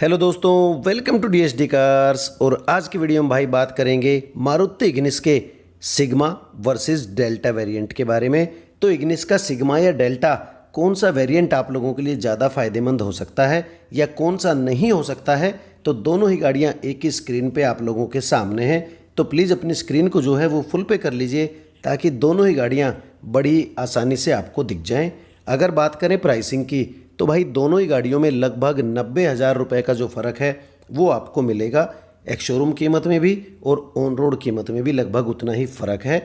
Hello दोस्तों, welcome to DSD cars. और आज की वीडियो में भाई बात करेंगे मारुति इग्निस के सिग्मा वर्सेस डेल्टा वेरिएंट के बारे में। तो इग्निस का सिग्मा या डेल्टा कौन सा वेरिएंट आप लोगों के लिए ज़्यादा फायदेमंद हो सकता है या कौन सा नहीं हो सकता है, तो दोनों ही गाड़ियां एक ही स्क्रीन पे आप लोगों के सामने हैं। तो प्लीज़ अपनी स्क्रीन को जो है वो फुल पे कर लीजिए ताकि दोनों ही गाड़ियाँ बड़ी आसानी से आपको दिख जाएँ। अगर बात करें प्राइसिंग की तो भाई दोनों ही गाड़ियों में लगभग 90,000 रुपये का जो फ़र्क है वो आपको मिलेगा। एक शोरूम कीमत में भी और ऑन रोड कीमत में भी लगभग उतना ही फ़र्क है।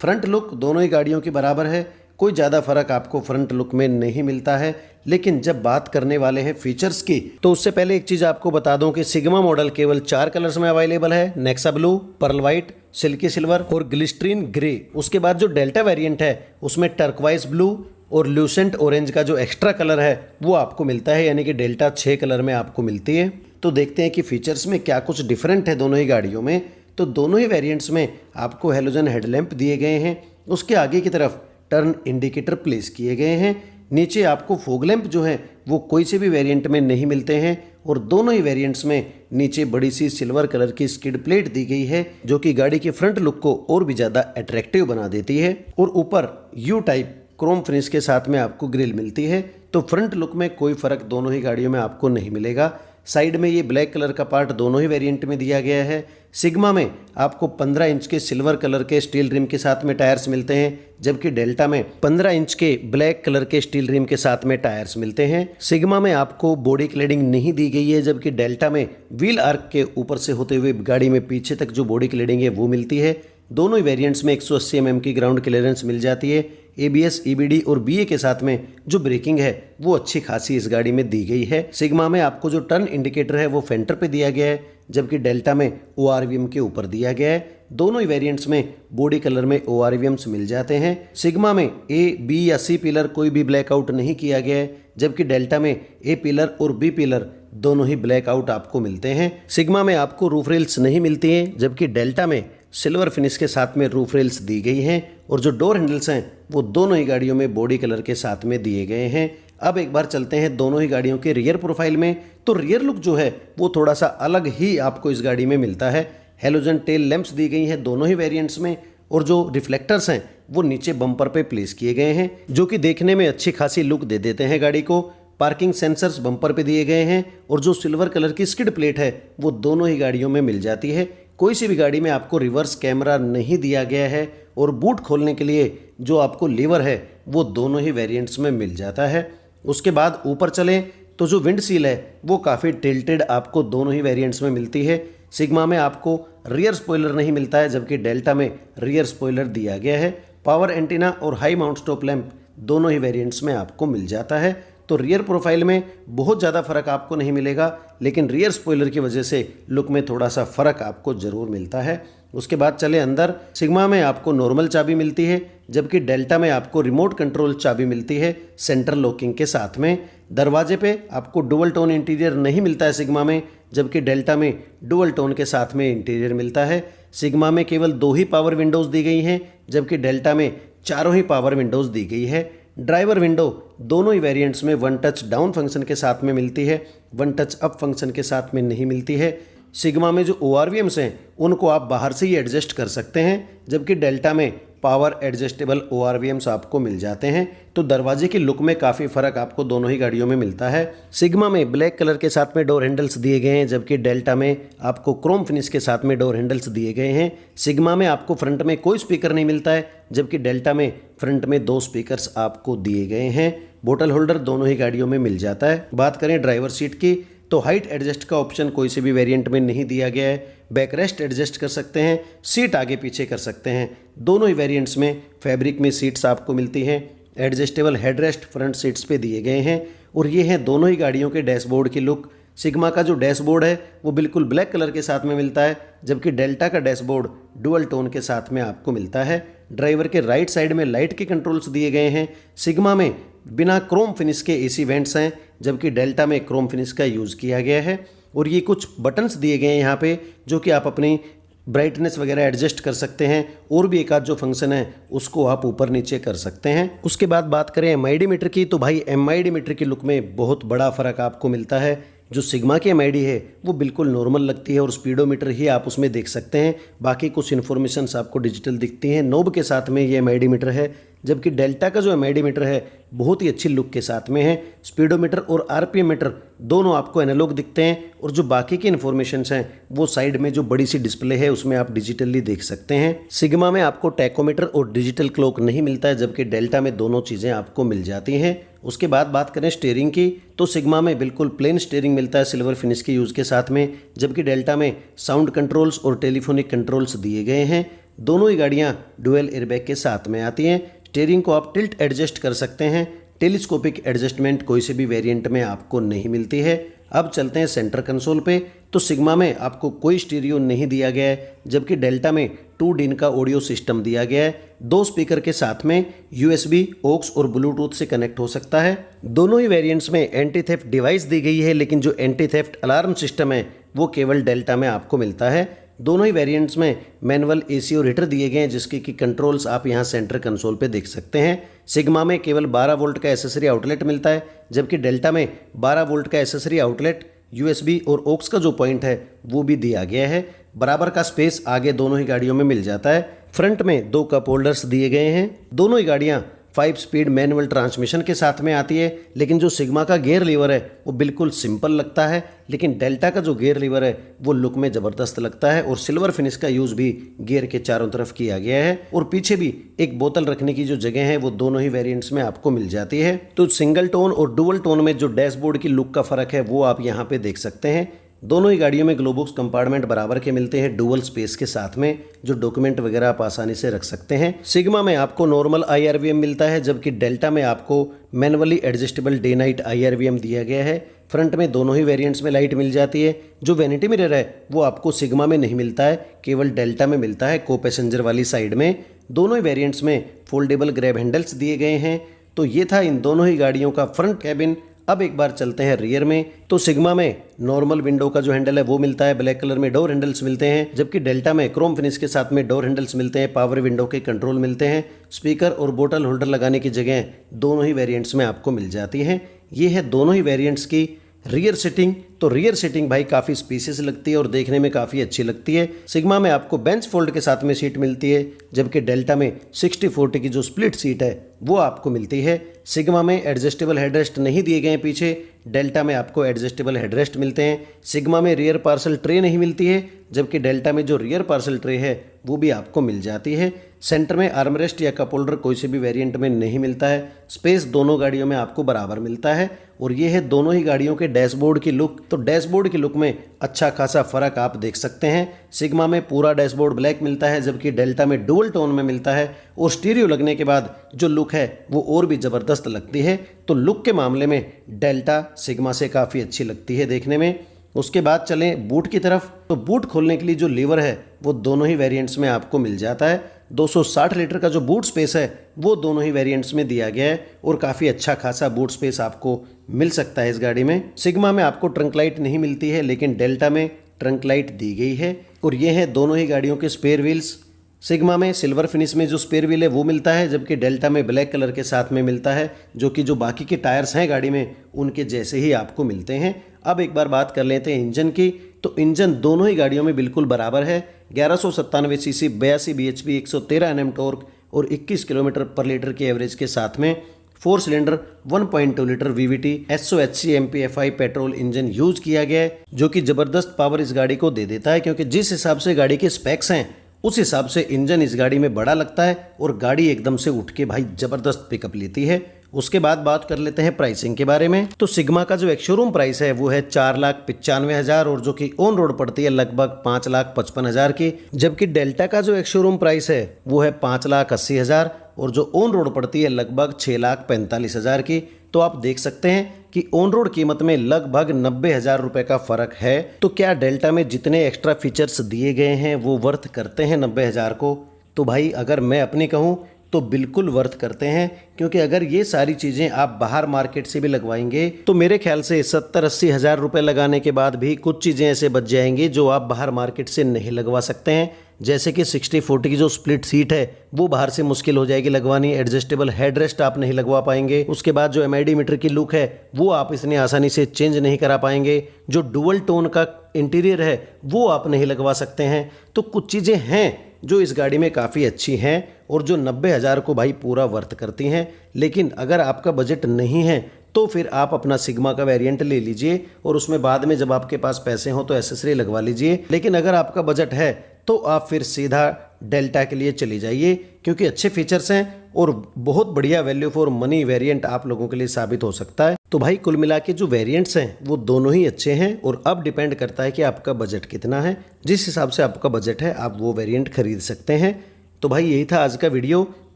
फ्रंट लुक दोनों ही गाड़ियों के बराबर है, कोई ज़्यादा फ़र्क आपको फ्रंट लुक में नहीं मिलता है। लेकिन जब बात करने वाले हैं फीचर्स की तो उससे पहले एक चीज़ आपको बता दूं कि सिग्मा मॉडल केवल 4 कलर्स में अवेलेबल है, Nexa blue, pearl white, silkie silver और ग्लिस्ट्रीन ग्रे। उसके बाद जो डेल्टा वेरिएंट है उसमें टर्कवाइज ब्लू और ल्यूसेंट ऑरेंज का जो एक्स्ट्रा कलर है वो आपको मिलता है, यानी कि डेल्टा 6 कलर में आपको मिलती है। तो देखते हैं कि फीचर्स में क्या कुछ डिफरेंट है दोनों ही गाड़ियों में। तो दोनों ही वेरिएंट्स में आपको हेलोजन हेडलैम्प दिए गए हैं, उसके आगे की तरफ टर्न इंडिकेटर प्लेस किए गए हैं। नीचे आपको फॉग लैंप जो है वो कोई से भी वेरिएंट में नहीं मिलते हैं और दोनों ही वेरिएंट्स में नीचे बड़ी सी सिल्वर कलर की स्किड प्लेट दी गई है जो कि गाड़ी के फ्रंट लुक को और भी ज़्यादा अट्रैक्टिव बना देती है। और ऊपर यू टाइप क्रोम फिनिश के साथ में आपको ग्रिल मिलती है। तो फ्रंट लुक में कोई फ़र्क दोनों ही गाड़ियों में आपको नहीं मिलेगा। साइड में ये ब्लैक कलर का पार्ट दोनों ही वेरिएंट में दिया गया है। सिग्मा में आपको 15 इंच के सिल्वर कलर के स्टील रिम के साथ में टायर्स मिलते हैं, जबकि डेल्टा में 15 इंच के ब्लैक कलर के स्टील रिम के साथ में टायर्स मिलते हैं। सिग्मा में आपको बॉडी क्लेडिंग नहीं दी गई है, जबकि डेल्टा में व्हील आर्क के ऊपर से होते हुए गाड़ी में पीछे तक जो बॉडी क्लेडिंग है वो मिलती है। दोनों ही वेरिएंट्स में 180 mm की ग्राउंड क्लियरेंस मिल जाती है। ABS, EBD और BA के साथ में जो ब्रेकिंग है वो अच्छी खासी इस गाड़ी में दी गई है। सिग्मा में आपको जो टर्न इंडिकेटर है वो फेंटर पे दिया गया है, जबकि डेल्टा में ORVM के ऊपर दिया गया है। दोनों ही वेरिएंट्स में बॉडी कलर में ORVMs मिल जाते हैं। सिग्मा में A, B या C पिलर कोई भी ब्लैकआउट नहीं किया गया है, जबकि डेल्टा में A पिलर और B पिलर दोनों ही ब्लैकआउट आपको मिलते हैं। सिग्मा में आपको रूफ रेल्स नहीं मिलती हैं, जबकि डेल्टा में सिल्वर फिनिश के साथ में रूफ रेल्स दी गई हैं। और जो डोर हैंडल्स हैं वो दोनों ही गाड़ियों में बॉडी कलर के साथ में दिए गए हैं। अब एक बार चलते हैं दोनों ही गाड़ियों के रियर प्रोफाइल में। तो रियर लुक जो है वो थोड़ा सा अलग ही आपको इस गाड़ी में मिलता है। हेलोजन टेल लैंप्स दी गई हैं दोनों ही वेरिएंट्स में और जो रिफ्लेक्टर्स हैं वो नीचे बम्पर पे प्लेस किए गए हैं जो कि देखने में अच्छी खासी लुक दे देते हैं गाड़ी को। पार्किंग सेंसर्स बम्पर पे दिए गए हैं और जो सिल्वर कलर की स्किड प्लेट है वो दोनों ही गाड़ियों में मिल जाती है। कोई सी भी गाड़ी में आपको रिवर्स कैमरा नहीं दिया गया है और बूट खोलने के लिए जो आपको लीवर है वो दोनों ही वेरिएंट्स में मिल जाता है। उसके बाद ऊपर चलें तो जो विंड सील है वो काफ़ी टिल्टेड आपको दोनों ही वेरिएंट्स में मिलती है। सिग्मा में आपको रियर स्पॉइलर नहीं मिलता है, जबकि डेल्टा में रियर स्पॉइलर दिया गया है। पावर एंटीना और हाई माउंट स्टॉप लैंप दोनों ही वेरिएंट्स में आपको मिल जाता है। तो रियर प्रोफाइल में बहुत ज़्यादा फ़र्क आपको नहीं मिलेगा, लेकिन रियर स्पॉइलर की वजह से लुक में थोड़ा सा फ़र्क आपको ज़रूर मिलता है। उसके बाद चले अंदर। सिग्मा में आपको नॉर्मल चाबी मिलती है, जबकि डेल्टा में आपको रिमोट कंट्रोल चाबी मिलती है सेंटर लॉकिंग के साथ में। दरवाजे पे आपको डुअल टोन इंटीरियर नहीं मिलता है सिग्मा में, जबकि डेल्टा में डुअल टोन के साथ में इंटीरियर मिलता है। सिग्मा में केवल 2 ही पावर विंडोज़ दी गई हैं, जबकि डेल्टा में 4 ही पावर विंडोज़ दी गई है। ड्राइवर विंडो दोनों ही वेरिएंट्स में 1 टच डाउन फंक्शन के साथ में मिलती है, 1 टच अप फंक्शन के साथ में नहीं मिलती है। सिग्मा में जो ORVMs हैं उनको आप बाहर से ही एडजस्ट कर सकते हैं, जबकि डेल्टा में पावर एडजस्टेबल ORVMs आपको मिल जाते हैं। तो दरवाजे की लुक में काफ़ी फ़र्क आपको दोनों ही गाड़ियों में मिलता है। सिग्मा में ब्लैक कलर के साथ में डोर हैंडल्स दिए गए हैं, जबकि डेल्टा में आपको क्रोम फिनिश के साथ में डोर हैंडल्स दिए गए हैं। सिग्मा में आपको फ्रंट में कोई स्पीकर नहीं मिलता है, जबकि डेल्टा में फ्रंट में 2 स्पीकर्स आपको दिए गए हैं। बोतल होल्डर दोनों ही गाड़ियों में मिल जाता है। बात करें ड्राइवर सीट की तो हाइट एडजस्ट का ऑप्शन कोई से भी वेरिएंट में नहीं दिया गया है। बैक रेस्ट एडजस्ट कर सकते हैं, सीट आगे पीछे कर सकते हैं। दोनों ही वेरिएंट्स में फैब्रिक में सीट्स आपको मिलती हैं। एडजस्टेबल हेडरेस्ट फ्रंट सीट्स पे दिए गए हैं। और ये हैं दोनों ही गाड़ियों के डैशबोर्ड की लुक। सिग्मा का जो डैशबोर्ड है वो बिल्कुल ब्लैक कलर के साथ में मिलता है, जबकि डेल्टा का डैशबोर्ड डुअल टोन के साथ में आपको मिलता है। ड्राइवर के राइट साइड में लाइट के कंट्रोल्स दिए गए हैं। सिग्मा में बिना क्रोम फिनिश के AC वेंट्स हैं, जबकि डेल्टा में क्रोम फिनिश का यूज़ किया गया है। और ये कुछ बटन्स दिए गए हैं यहाँ पे जो कि आप अपनी ब्राइटनेस वगैरह एडजस्ट कर सकते हैं और भी एक आध जो फंक्शन है उसको आप ऊपर नीचे कर सकते हैं। उसके बाद बात करें MID मीटर की, तो भाई MID मीटर की लुक में बहुत बड़ा फ़र्क आपको मिलता है। जो सिग्मा की एमआईडी है वो बिल्कुल नॉर्मल लगती है और स्पीडोमीटर ही आप उसमें देख सकते हैं, बाकी कुछ इन्फॉर्मेशंस आपको डिजिटल दिखती हैं। नोब के साथ में ये एमआईडी मीटर है, जबकि डेल्टा का जो एमआईडी मीटर है बहुत ही अच्छी लुक के साथ में है। स्पीडोमीटर और आरपीएम मीटर दोनों आपको एनालॉग दिखते हैं और जो बाकी की इन्फॉर्मेशंस हैं वो साइड में जो बड़ी सी डिस्प्ले है उसमें आप डिजिटली देख सकते हैं। सिग्मा में आपको टैकोमीटर और डिजिटल क्लॉक नहीं मिलता है, जबकि डेल्टा में दोनों चीज़ें आपको मिल जाती हैं। उसके बाद बात करें स्टीयरिंग की, तो सिग्मा में बिल्कुल प्लेन स्टीयरिंग मिलता है सिल्वर फिनिश के यूज़ के साथ में, जबकि डेल्टा में साउंड कंट्रोल्स और टेलीफोनिक कंट्रोल्स दिए गए हैं। दोनों ही गाड़ियाँ डुअल एयरबैग के साथ में आती हैं। स्टीयरिंग को आप टिल्ट एडजस्ट कर सकते हैं, टेलीस्कोपिक एडजस्टमेंट कोई से भी वेरिएंट में आपको नहीं मिलती है। अब चलते हैं सेंटर कंसोल पे, तो सिग्मा में आपको कोई स्टीरियो नहीं दिया गया है, जबकि डेल्टा में 2 DIN का ऑडियो सिस्टम दिया गया है। 2 स्पीकर के साथ में USB, ऑक्स और ब्लूटूथ से कनेक्ट हो सकता है। दोनों ही वेरिएंट्स में एंटी थेफ्ट डिवाइस दी गई है, लेकिन जो एंटी थेफ्ट अलार्म सिस्टम है वो केवल डेल्टा में आपको मिलता है। दोनों ही वेरिएंट्स में मैनुअल AC और हीटर दिए गए हैं, जिसके की कंट्रोल्स आप यहां सेंटर कंसोल पे देख सकते हैं। सिग्मा में केवल 12 वोल्ट का एसेसरी आउटलेट मिलता है, जबकि डेल्टा में 12 वोल्ट का एसेसरी आउटलेट, USB और ऑक्स का जो पॉइंट है वो भी दिया गया है। बराबर का स्पेस आगे दोनों ही गाड़ियों में मिल जाता है। फ्रंट में 2 कप होल्डर्स दिए गए हैं। दोनों ही गाड़ियाँ 5 स्पीड मैनुअल ट्रांसमिशन के साथ में आती है, लेकिन जो सिग्मा का गियर लीवर है वो बिल्कुल सिंपल लगता है, लेकिन डेल्टा का जो गियर लीवर है वो लुक में ज़बरदस्त लगता है और सिल्वर फिनिश का यूज़ भी गियर के चारों तरफ किया गया है। और पीछे भी एक बोतल रखने की जो जगह है वो दोनों ही वेरिएंट्स में आपको मिल जाती है। तो सिंगल टोन और डुअल टोन में जो डैशबोर्ड की लुक का फ़र्क है वो आप यहाँ पे देख सकते हैं। दोनों ही गाड़ियों में ग्लोबॉक्स कंपार्टमेंट बराबर के मिलते हैं डुअल स्पेस के साथ में, जो डॉक्यूमेंट वगैरह आप आसानी से रख सकते हैं। सिग्मा में आपको नॉर्मल IRVM मिलता है, जबकि डेल्टा में आपको manually adjustable day night IRVM दिया गया है। फ्रंट में दोनों ही वेरिएंट्स में लाइट मिल जाती है। जो वैनिटी मिरर है वो आपको सिग्मा में नहीं मिलता है, केवल डेल्टा में मिलता है को पैसेंजर वाली साइड में। दोनों ही वेरिएंट्स में फोल्डेबल ग्रैब हैंडल्स दिए गए हैं। तो ये था इन दोनों ही गाड़ियों का फ्रंट कैबिन। अब एक बार चलते हैं रियर में, तो सिग्मा में नॉर्मल विंडो का जो हैंडल है वो मिलता है, ब्लैक कलर में डोर हैंडल्स मिलते हैं, जबकि डेल्टा में क्रोम फिनिश के साथ में डोर हैंडल्स मिलते हैं, पावर विंडो के कंट्रोल मिलते हैं। स्पीकर और बोतल होल्डर लगाने की जगह दोनों ही वेरिएंट्स में आपको मिल जाती है। ये है दोनों ही वेरिएंट्स की रियर सीटिंग। तो रियर सीटिंग भाई काफ़ी स्पेसियस लगती है और देखने में काफ़ी अच्छी लगती है। सिग्मा में आपको बेंच फोल्ड के साथ में सीट मिलती है, जबकि डेल्टा में 60/40 की जो स्प्लिट सीट है वो आपको मिलती है। सिग्मा में एडजस्टेबल हेडरेस्ट नहीं दिए गए हैं पीछे, डेल्टा में आपको एडजस्टेबल हेडरेस्ट मिलते हैं। सिग्मा में रियर पार्सल ट्रे नहीं मिलती है, जबकि डेल्टा में जो रियर पार्सल ट्रे है वो भी आपको मिल जाती है। सेंटर में आर्मरेस्ट या कप होल्डर कोई से भी वेरिएंट में नहीं मिलता है। स्पेस दोनों गाड़ियों में आपको बराबर मिलता है। और ये है दोनों ही गाड़ियों के डैशबोर्ड की लुक। तो डैशबोर्ड की लुक में अच्छा खासा फ़र्क आप देख सकते हैं। सिग्मा में पूरा डैशबोर्ड ब्लैक मिलता है, जबकि डेल्टा में डुअल टोन में मिलता है। और स्टीरियो लगने के बाद जो लुक है वो और भी ज़बरदस्त लगती है। तो लुक के मामले में डेल्टा सिग्मा से काफ़ी अच्छी लगती है देखने में। उसके बाद चलें बूट की तरफ, तो बूट खोलने के लिए जो लीवर है वो दोनों ही वेरिएंट्स में आपको मिल जाता है। 260 लीटर का जो बूट स्पेस है वो दोनों ही वेरिएंट्स में दिया गया है और काफ़ी अच्छा खासा बूट स्पेस आपको मिल सकता है इस गाड़ी में। सिग्मा में आपको ट्रंक लाइट नहीं मिलती है, लेकिन डेल्टा में ट्रंक लाइट दी गई है। और ये है दोनों ही गाड़ियों के स्पेयर व्हील्स। सिग्मा में सिल्वर फिनिश में जो स्पेयर व्हील है वो मिलता है, जबकि डेल्टा में ब्लैक कलर के साथ में मिलता है, जो कि जो बाकी के टायर्स हैं गाड़ी में उनके जैसे ही आपको मिलते हैं। अब एक बार बात कर लेते हैं इंजन की, तो इंजन दोनों ही गाड़ियों में बिल्कुल बराबर है। 1197 सीसी 82 bhp 113 Nm टॉर्क और 21 किलोमीटर पर लीटर की एवरेज के साथ में 4 cylinder 1.2 litre VVT SOHC MPFI petrol engine use किया गया है, जो कि ज़बरदस्त पावर इस गाड़ी को दे देता है, क्योंकि जिस हिसाब से गाड़ी के स्पेक्स हैं उस हिसाब से इंजन इस गाड़ी में बड़ा लगता है और गाड़ी एकदम से उठ के भाई ज़बरदस्त पिकअप लेती है। उसके बाद बात कर लेते हैं प्राइसिंग के बारे में। तो सिग्मा का जो एक शोरूम प्राइस है वो है 4,95,000 और जो कि ऑन रोड पड़ती है लगभग 5,55,000 की, जबकि डेल्टा का जो एक शोरूम प्राइस है वो है 5,80,000 और जो ऑन रोड पड़ती है लगभग 6,45,000 की। तो आप देख सकते हैं कि ऑन रोड कीमत में लगभग 90,000 रुपये का फ़र्क है। तो क्या डेल्टा में जितने एक्स्ट्रा फीचर्स दिए गए हैं वो वर्थ करते हैं 90,000 को? तो भाई अगर मैं अपनी कहूँ तो बिल्कुल वर्थ करते हैं, क्योंकि अगर ये सारी चीज़ें आप बाहर मार्केट से भी लगवाएंगे तो मेरे ख्याल से 70-80 हज़ार रुपये लगाने के बाद भी कुछ चीज़ें ऐसे बच जाएंगी जो आप बाहर मार्केट से नहीं लगवा सकते हैं। जैसे कि 60/40 की जो स्प्लिट सीट है वो बाहर से मुश्किल हो जाएगी लगवानी। एडजस्टेबल हेडरेस्ट आप नहीं लगवा पाएंगे। उसके बाद जो एमआईडी मीटर की लुक है वो आप इतनी आसानी से चेंज नहीं करा पाएंगे। जो डुअल टोन का इंटीरियर है वो आप नहीं लगवा सकते हैं। तो कुछ चीज़ें हैं जो इस गाड़ी में काफ़ी अच्छी हैं और जो 90,000 को भाई पूरा वर्थ करती हैं। लेकिन अगर आपका बजट नहीं है तो फिर आप अपना सिग्मा का वेरिएंट ले लीजिए और उसमें बाद में जब आपके पास पैसे हों तो एसेसरी लगवा लीजिए। लेकिन अगर आपका बजट है तो आप फिर सीधा डेल्टा के लिए चली जाइए, क्योंकि अच्छे फीचर्स हैं और बहुत बढ़िया वैल्यू फॉर मनी वेरिएंट आप लोगों के लिए साबित हो सकता है। तो भाई कुल मिला के जो वेरिएंट्स हैं वो दोनों ही अच्छे हैं और अब डिपेंड करता है कि आपका बजट कितना है। जिस हिसाब से आपका बजट है आप वो वेरिएंट खरीद सकते हैं। तो भाई यही था आज का वीडियो।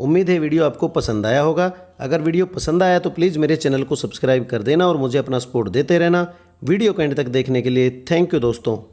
उम्मीद है वीडियो आपको पसंद आया होगा। अगर वीडियो पसंद आया तो प्लीज़ मेरे चैनल को सब्सक्राइब कर देना और मुझे अपना सपोर्ट देते रहना। वीडियो को एंड तक देखने के लिए थैंक यू दोस्तों।